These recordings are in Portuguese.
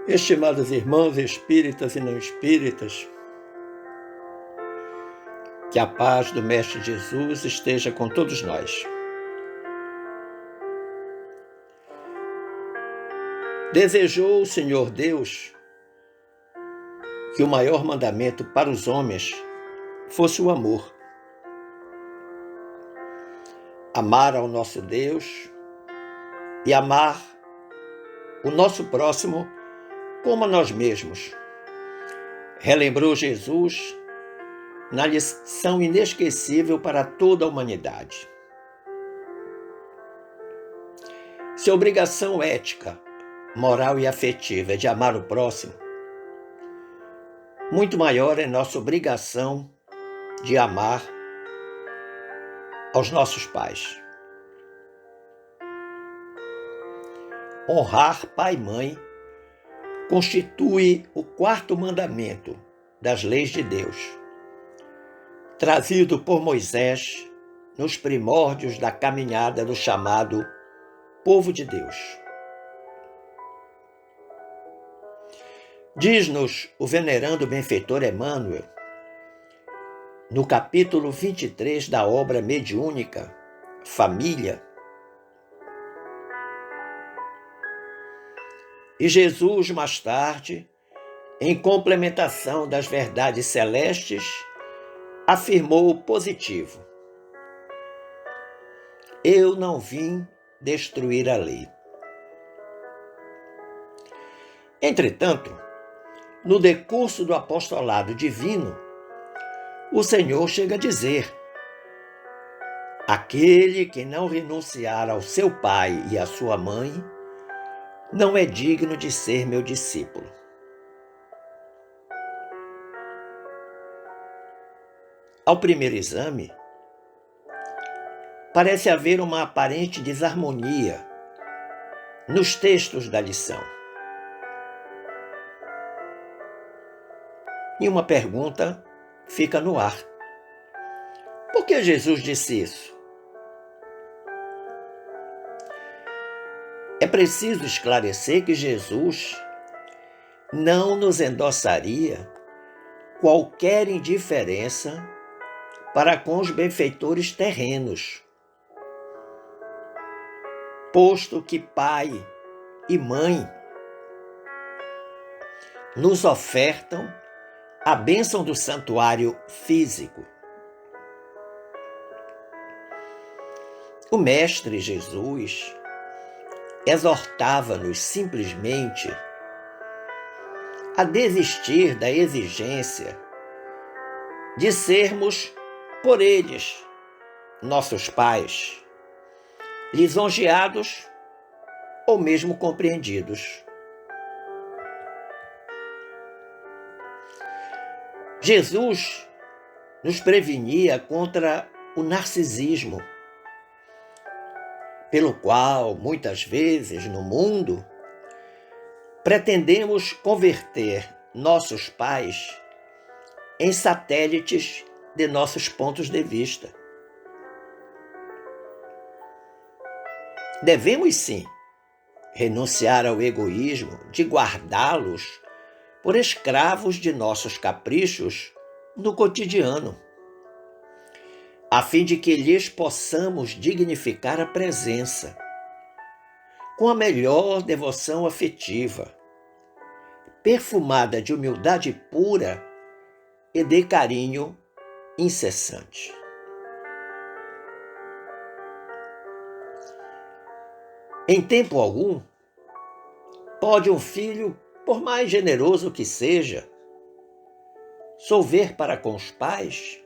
Estimados irmãos espíritas e não espíritas, que a paz do Mestre Jesus esteja com todos nós. Desejou o Senhor Deus que o maior mandamento para os homens fosse o amor. Amar ao nosso Deus e amar o nosso próximo como a nós mesmos. Relembrou Jesus na lição inesquecível para toda a humanidade. Se a obrigação ética, moral e afetiva é de amar o próximo, muito maior é nossa obrigação de amar aos nossos pais. Honrar pai e mãe constitui o quarto mandamento das leis de Deus, trazido por Moisés nos primórdios da caminhada do chamado povo de Deus. Diz-nos o venerando benfeitor Emmanuel, no capítulo 23 da obra mediúnica Família, e Jesus, mais tarde, em complementação das verdades celestes, afirmou o positivo: eu não vim destruir a lei. Entretanto, no decurso do apostolado divino, o Senhor chega a dizer: aquele que não renunciar ao seu pai e à sua mãe não é digno de ser meu discípulo. Ao primeiro exame, parece haver uma aparente desarmonia nos textos da lição. E uma pergunta fica no ar: por que Jesus disse isso? É preciso esclarecer que Jesus não nos endossaria qualquer indiferença para com os benfeitores terrenos, posto que pai e mãe nos ofertam a bênção do santuário físico. O Mestre Jesus exortava-nos simplesmente a desistir da exigência de sermos por eles, nossos pais, lisonjeados ou mesmo compreendidos. Jesus nos prevenia contra o narcisismo, pelo qual, muitas vezes, no mundo, pretendemos converter nossos pais em satélites de nossos pontos de vista. Devemos, sim, renunciar ao egoísmo de guardá-los por escravos de nossos caprichos no cotidiano, a fim de que lhes possamos dignificar a presença com a melhor devoção afetiva, perfumada de humildade pura e de carinho incessante. Em tempo algum, pode um filho, por mais generoso que seja, solver para com os pais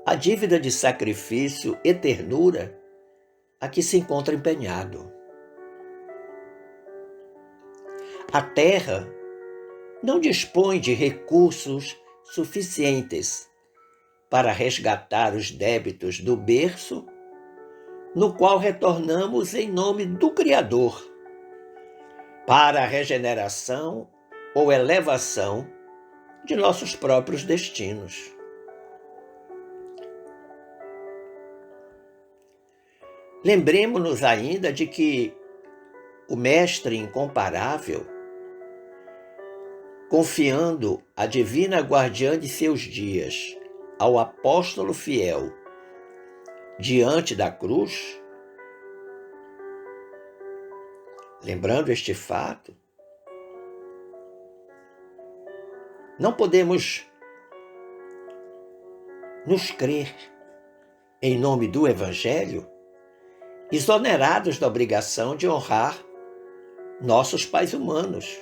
a dívida de sacrifício e ternura a que se encontra empenhado. A terra não dispõe de recursos suficientes para resgatar os débitos do berço, no qual retornamos em nome do Criador, para a regeneração ou elevação de nossos próprios destinos. Lembremos-nos ainda de que o Mestre incomparável confiando a divina guardiã de seus dias ao apóstolo fiel diante da cruz, lembrando este fato, não podemos nos crer, em nome do Evangelho, exonerados da obrigação de honrar nossos pais humanos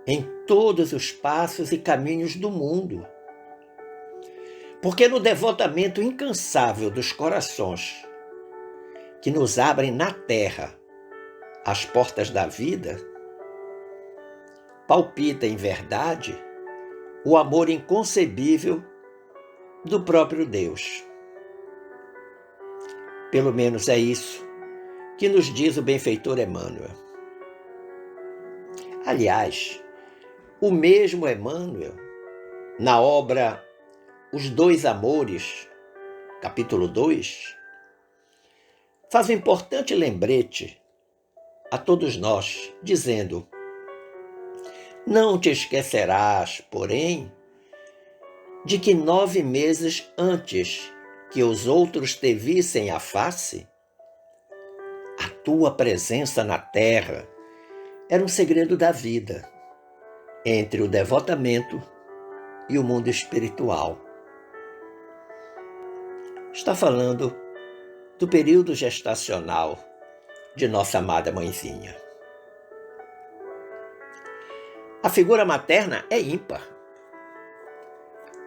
em todos os passos e caminhos do mundo. Porque no devotamento incansável dos corações que nos abrem na terra as portas da vida, palpita em verdade o amor inconcebível do próprio Deus. Pelo menos é isso que nos diz o benfeitor Emmanuel. Aliás, o mesmo Emmanuel, na obra Os Dois Amores, capítulo 2, faz um importante lembrete a todos nós, dizendo: não te esquecerás, porém, de que 9 meses antes que os outros te vissem a face, a tua presença na terra era um segredo da vida, entre o devotamento e o mundo espiritual. Está falando do período gestacional de nossa amada mãezinha. A figura materna é ímpar,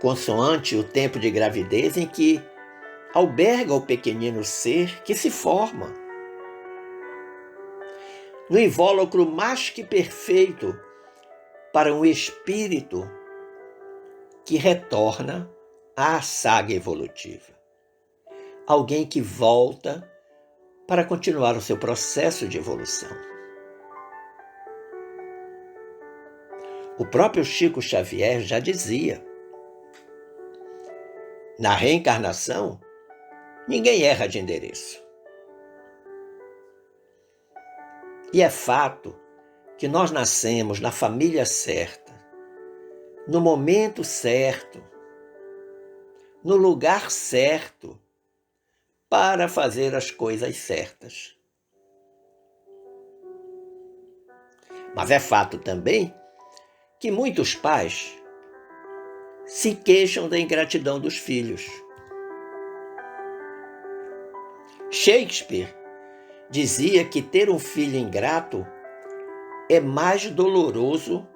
consoante o tempo de gravidez em que alberga o pequenino ser que se forma. No invólucro mais que perfeito para um espírito que retorna à saga evolutiva. Alguém que volta para continuar o seu processo de evolução. O próprio Chico Xavier já dizia: na reencarnação, ninguém erra de endereço. E é fato que nós nascemos na família certa, no momento certo, no lugar certo, para fazer as coisas certas. Mas é fato também que muitos pais se queixam da ingratidão dos filhos. Shakespeare dizia que ter um filho ingrato é mais doloroso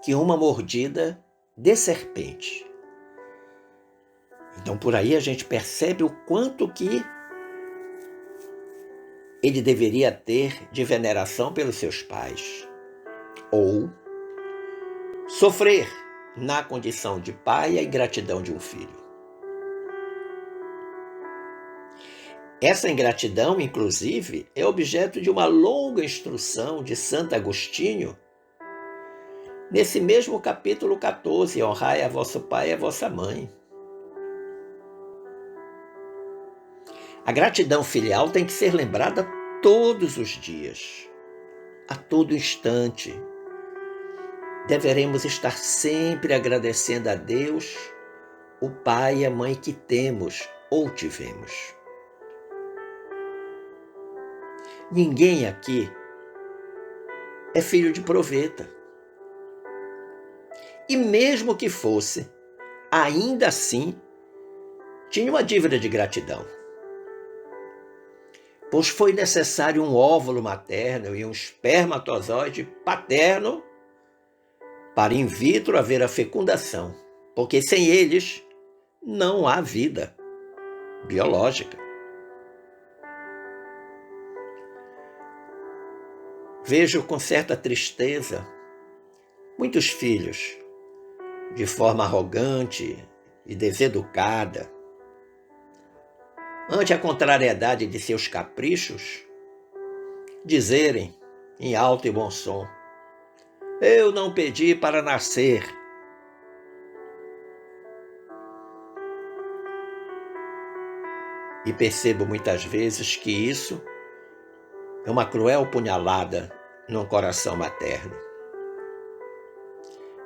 que uma mordida de serpente. Então, por aí a gente percebe o quanto que ele deveria ter de veneração pelos seus pais. Ou sofrer, na condição de pai, a ingratidão de um filho. Essa ingratidão, inclusive, é objeto de uma longa instrução de Santo Agostinho, nesse mesmo capítulo 14, honrai a vosso pai e a vossa mãe. A gratidão filial tem que ser lembrada todos os dias, a todo instante. Deveremos estar sempre agradecendo a Deus, o pai e a mãe que temos ou tivemos. Ninguém aqui é filho de proveta. E mesmo que fosse, ainda assim, tinha uma dívida de gratidão. Pois foi necessário um óvulo materno e um espermatozoide paterno para in vitro haver a fecundação, porque sem eles não há vida biológica. Vejo com certa tristeza muitos filhos, de forma arrogante e deseducada, ante a contrariedade de seus caprichos, dizerem em alto e bom som: eu não pedi para nascer. E percebo muitas vezes que isso é uma cruel punhalada num coração materno.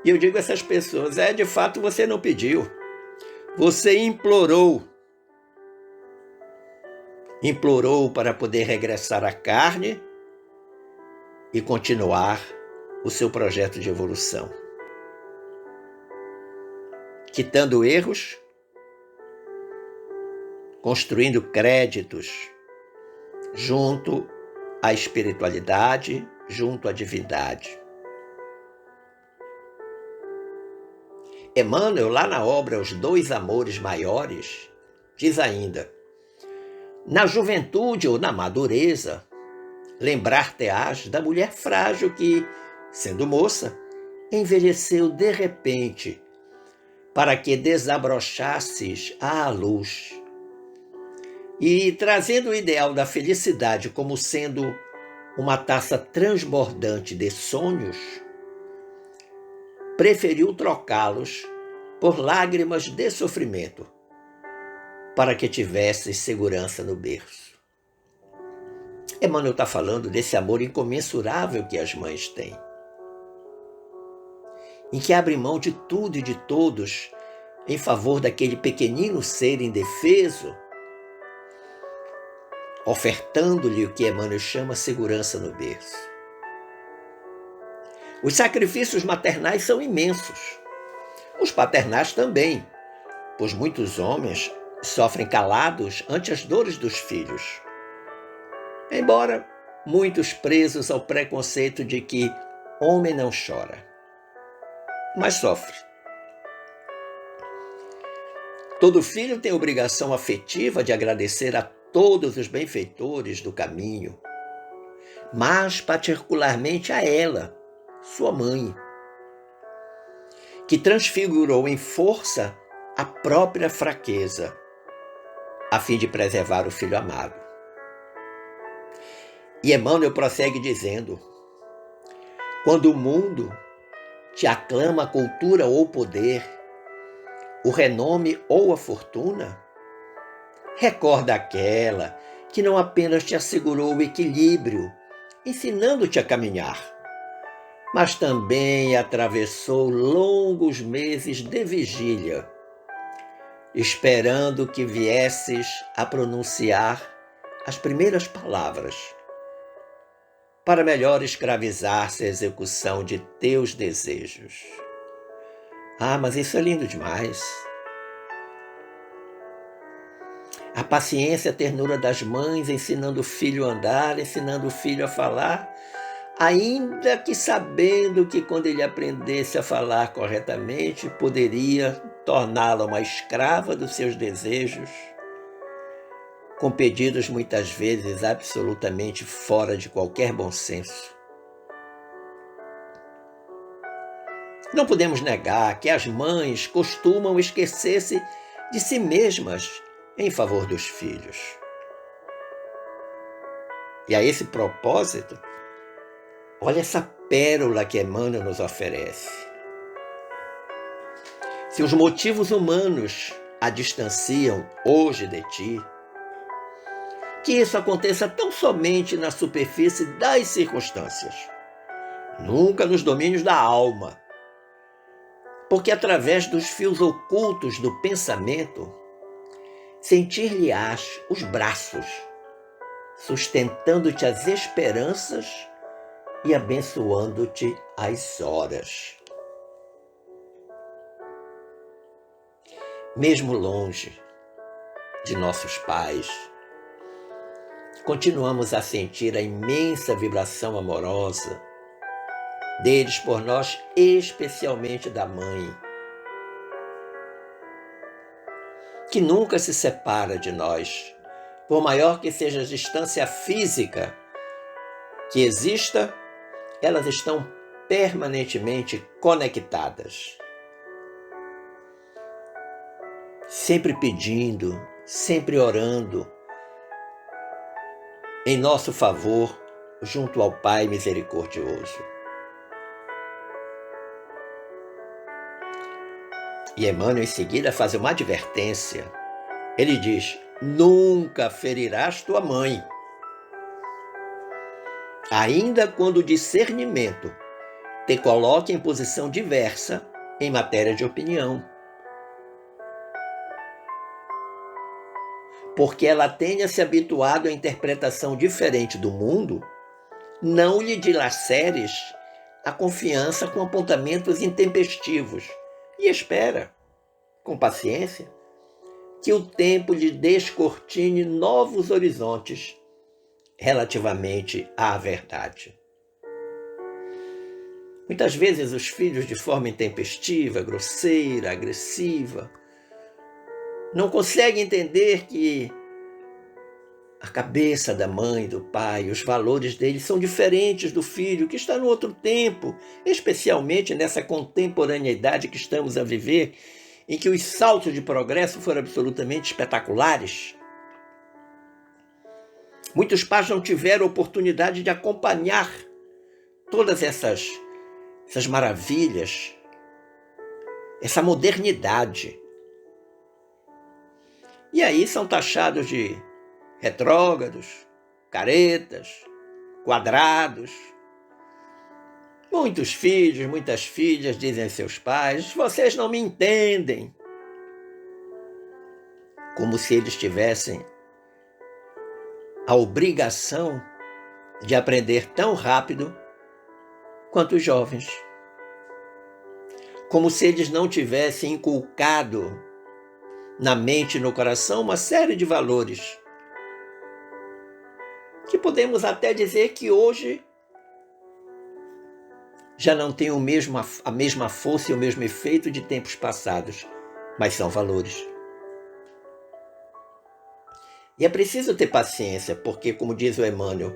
E eu digo a essas pessoas, de fato você não pediu, você implorou. Implorou para poder regressar à carne e continuar o seu projeto de evolução. Quitando erros, construindo créditos junto à espiritualidade, junto à divindade. Emmanuel, lá na obra Os Dois Amores Maiores, diz ainda: na juventude ou na madureza, lembrar-te-ás da mulher frágil que, sendo moça, envelheceu de repente, para que desabrochássemos à luz. E, trazendo o ideal da felicidade como sendo uma taça transbordante de sonhos, preferiu trocá-los por lágrimas de sofrimento, para que tivesses segurança no berço. Emmanuel está falando desse amor incomensurável que as mães têm, em que abrem mão de tudo e de todos em favor daquele pequenino ser indefeso, ofertando-lhe o que Emmanuel chama segurança no berço. Os sacrifícios maternais são imensos, os paternais também, pois muitos homens sofrem calados ante as dores dos filhos, embora muitos presos ao preconceito de que homem não chora, mas sofre. Todo filho tem obrigação afetiva de agradecer a todos os benfeitores do caminho, mas particularmente a ela, sua mãe, que transfigurou em força a própria fraqueza, a fim de preservar o filho amado. E Emmanuel prossegue dizendo: quando o mundo te aclama a cultura ou o poder, o renome ou a fortuna, recorda aquela que não apenas te assegurou o equilíbrio, ensinando-te a caminhar, mas também atravessou longos meses de vigília, esperando que viesses a pronunciar as primeiras palavras, para melhor escravizar-se à execução de teus desejos. Mas isso é lindo demais. A paciência e a ternura das mães ensinando o filho a andar, ensinando o filho a falar, ainda que sabendo que quando ele aprendesse a falar corretamente, poderia torná-la uma escrava dos seus desejos, com pedidos muitas vezes absolutamente fora de qualquer bom senso. Não podemos negar que as mães costumam esquecer-se de si mesmas em favor dos filhos. E a esse propósito, olha essa pérola que Emmanuel nos oferece. Se os motivos humanos a distanciam hoje de ti, que isso aconteça tão somente na superfície das circunstâncias, nunca nos domínios da alma, porque através dos fios ocultos do pensamento, sentir-lhe-ás os braços, sustentando-te as esperanças e abençoando-te as horas. Mesmo longe de nossos pais, continuamos a sentir a imensa vibração amorosa deles por nós, especialmente da mãe, que nunca se separa de nós, por maior que seja a distância física que exista, elas estão permanentemente conectadas, sempre pedindo, sempre orando em nosso favor junto ao Pai misericordioso. E Emmanuel em seguida faz uma advertência. Ele diz: nunca ferirás tua mãe, ainda quando o discernimento te coloque em posição diversa em matéria de opinião, porque ela tenha se habituado à interpretação diferente do mundo, não lhe dilaceres a confiança com apontamentos intempestivos e espera, com paciência, que o tempo lhe descortine novos horizontes relativamente à verdade. Muitas vezes os filhos, de forma intempestiva, grosseira, agressiva, não conseguem entender que a cabeça da mãe, do pai, os valores deles são diferentes do filho que está no outro tempo, especialmente nessa contemporaneidade que estamos a viver, em que os saltos de progresso foram absolutamente espetaculares. Muitos pais não tiveram oportunidade de acompanhar todas essas maravilhas, essa modernidade. E aí são taxados de retrógrados, caretas, quadrados. Muitos filhos, muitas filhas dizem a seus pais: vocês não me entendem. Como se eles tivessem a obrigação de aprender tão rápido quanto os jovens. Como se eles não tivessem inculcado na mente e no coração uma série de valores que podemos até dizer que hoje já não têm a mesma força e o mesmo efeito de tempos passados, mas são valores. E é preciso ter paciência, porque, como diz o Emmanuel,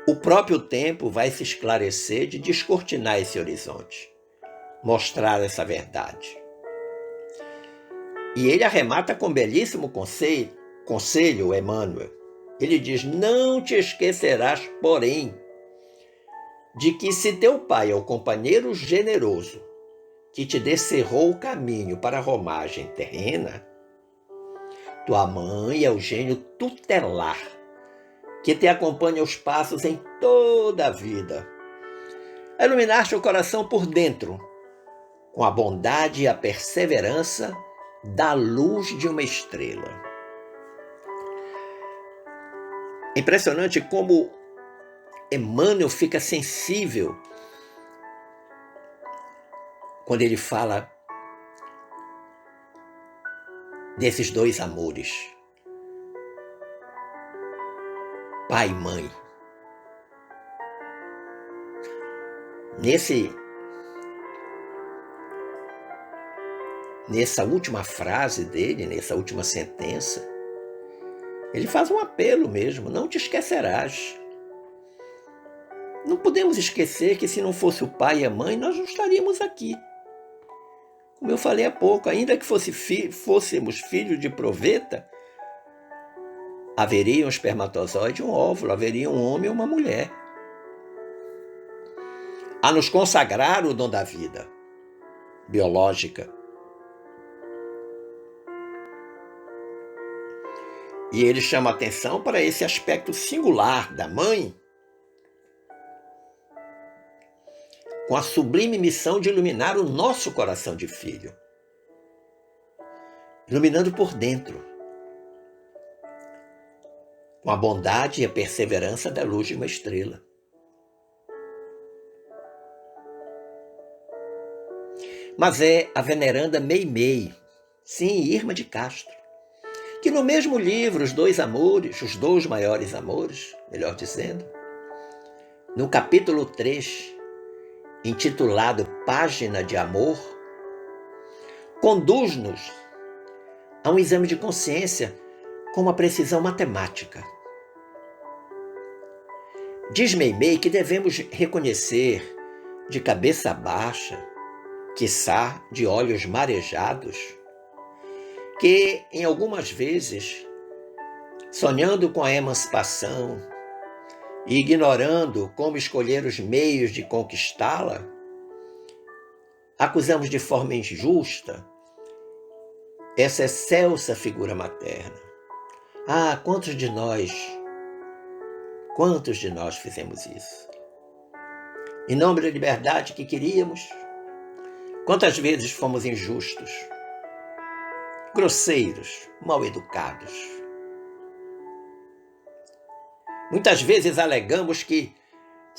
o próprio tempo vai se esclarecer de descortinar esse horizonte, mostrar essa verdade. E ele arremata com belíssimo conselho, Emmanuel. Ele diz: não te esquecerás, porém, de que se teu pai é o companheiro generoso que te descerrou o caminho para a romagem terrena, tua mãe é o gênio tutelar que te acompanha os passos em toda a vida, a iluminar-te o coração por dentro com a bondade e a perseverança da luz de uma estrela. Impressionante como Emmanuel fica sensível quando ele fala desses dois amores, pai e mãe. Nessa última frase dele, nessa última sentença, ele faz um apelo mesmo: não te esquecerás. Não podemos esquecer que se não fosse o pai e a mãe, nós não estaríamos aqui. Como eu falei há pouco, ainda que fôssemos filhos de proveta, haveria um espermatozoide e um óvulo, haveria um homem e uma mulher a nos consagrar o dom da vida biológica. E ele chama atenção para esse aspecto singular da mãe, com a sublime missão de iluminar o nosso coração de filho, iluminando por dentro, com a bondade e a perseverança da luz de uma estrela. Mas é a veneranda Meimei, sim, Irma de Castro, que no mesmo livro, Os Dois Amores, os dois maiores amores, melhor dizendo, no capítulo 3, intitulado Página de Amor, conduz-nos a um exame de consciência com uma precisão matemática. Diz Meimei que devemos reconhecer de cabeça baixa, quiçá de olhos marejados, que em algumas vezes, sonhando com a emancipação e ignorando como escolher os meios de conquistá-la, acusamos de forma injusta essa excelsa figura materna. Ah, quantos de nós fizemos isso? em nome da liberdade que queríamos? Quantas vezes fomos injustos, grosseiros, mal educados? Muitas vezes alegamos que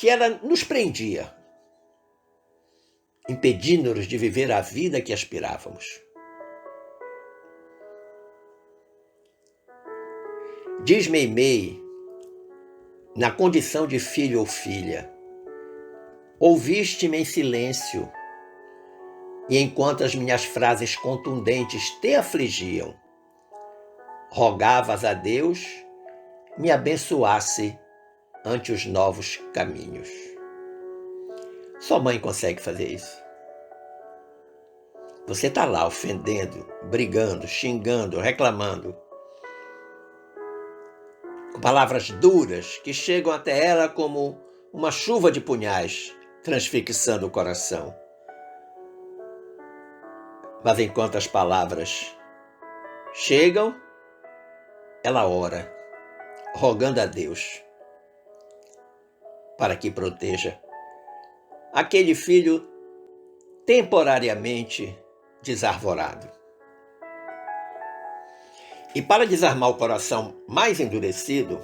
ela nos prendia, impedindo-nos de viver a vida que aspirávamos. Diz Meimei, na condição de filho ou filha: ouviste-me em silêncio, e enquanto as minhas frases contundentes te afligiam, rogavas a Deus me abençoasse ante os novos caminhos. Só mãe consegue fazer isso. Você está lá ofendendo, brigando, xingando, reclamando, com palavras duras que chegam até ela como uma chuva de punhais, transfixando o coração. Mas enquanto as palavras chegam, ela ora, rogando a Deus para que proteja aquele filho temporariamente desarvorado. E para desarmar o coração mais endurecido,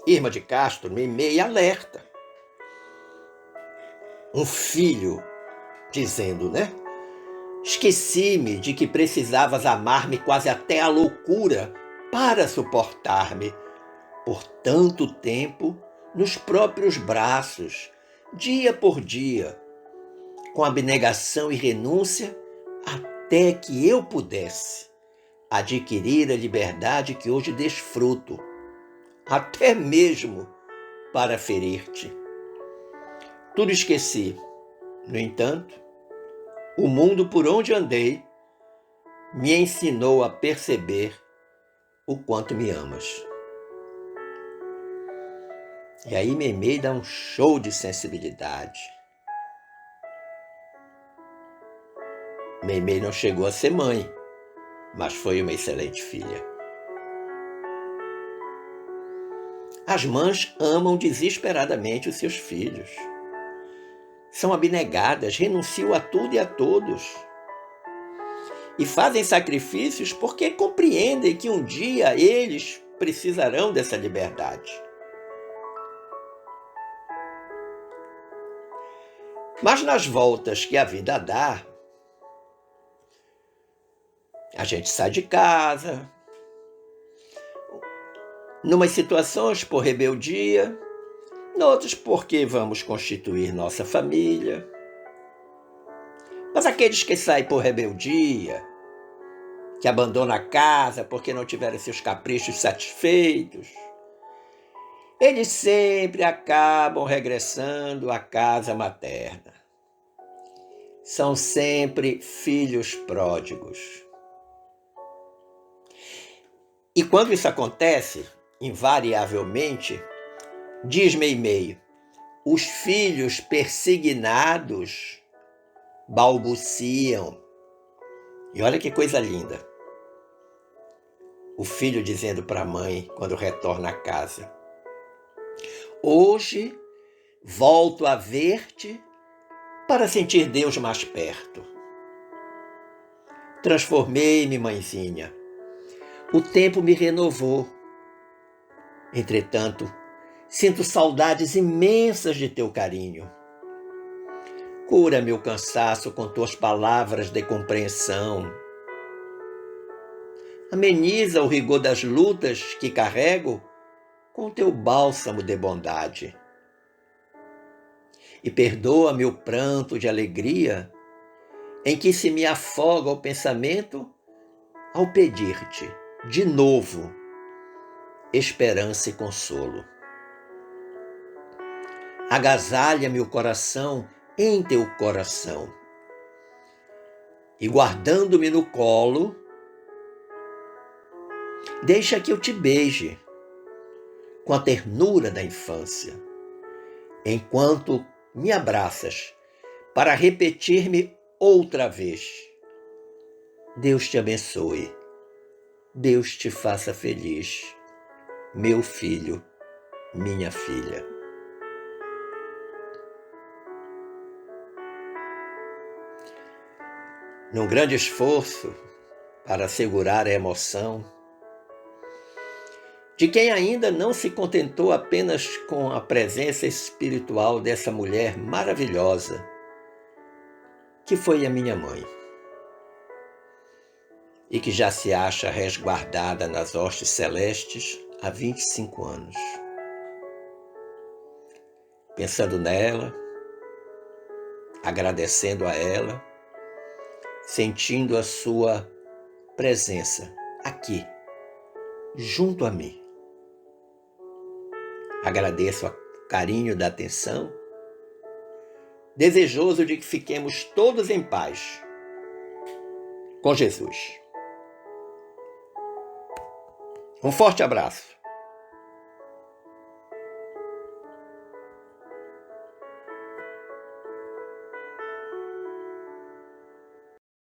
Irma de Castro, Meimei alerta. Um filho dizendo, esqueci-me de que precisavas amar-me quase até a loucura para suportar-me por tanto tempo nos próprios braços, dia por dia, com abnegação e renúncia, até que eu pudesse adquirir a liberdade que hoje desfruto, até mesmo para ferir-te. Tudo esqueci. No entanto, o mundo por onde andei me ensinou a perceber o quanto me amas. E aí Meimei dá um show de sensibilidade. Meimei não chegou a ser mãe, mas foi uma excelente filha. As mães amam desesperadamente os seus filhos. São abnegadas, renunciam a tudo e a todos. E fazem sacrifícios porque compreendem que um dia eles precisarão dessa liberdade. Mas nas voltas que a vida dá, a gente sai de casa, numas situações por rebeldia, noutras porque vamos constituir nossa família. Mas aqueles que saem por rebeldia, que abandonam a casa porque não tiveram seus caprichos satisfeitos, eles sempre acabam regressando à casa materna. São sempre filhos pródigos. E quando isso acontece, invariavelmente, diz Meimei, os filhos persignados balbuciam. E olha que coisa linda. O filho dizendo para a mãe, quando retorna a casa: hoje volto a ver-te para sentir Deus mais perto. Transformei-me, mãezinha. O tempo me renovou. Entretanto, sinto saudades imensas de teu carinho. Cura meu cansaço com tuas palavras de compreensão. Ameniza o rigor das lutas que carrego com teu bálsamo de bondade. E perdoa meu pranto de alegria, em que se me afoga o pensamento ao pedir-te, de novo, esperança e consolo. Agasalha-me o coração em teu coração, e guardando-me no colo, deixa que eu te beije com a ternura da infância, enquanto me abraças para repetir-me outra vez: Deus te abençoe, Deus te faça feliz, meu filho, minha filha. num grande esforço para segurar a emoção, de quem ainda não se contentou apenas com a presença espiritual dessa mulher maravilhosa, que foi a minha mãe, e que já se acha resguardada nas hostes celestes há 25 anos. Pensando nela, agradecendo a ela, sentindo a sua presença aqui, junto a mim. Agradeço o carinho da atenção, desejoso de que fiquemos todos em paz com Jesus. Um forte abraço.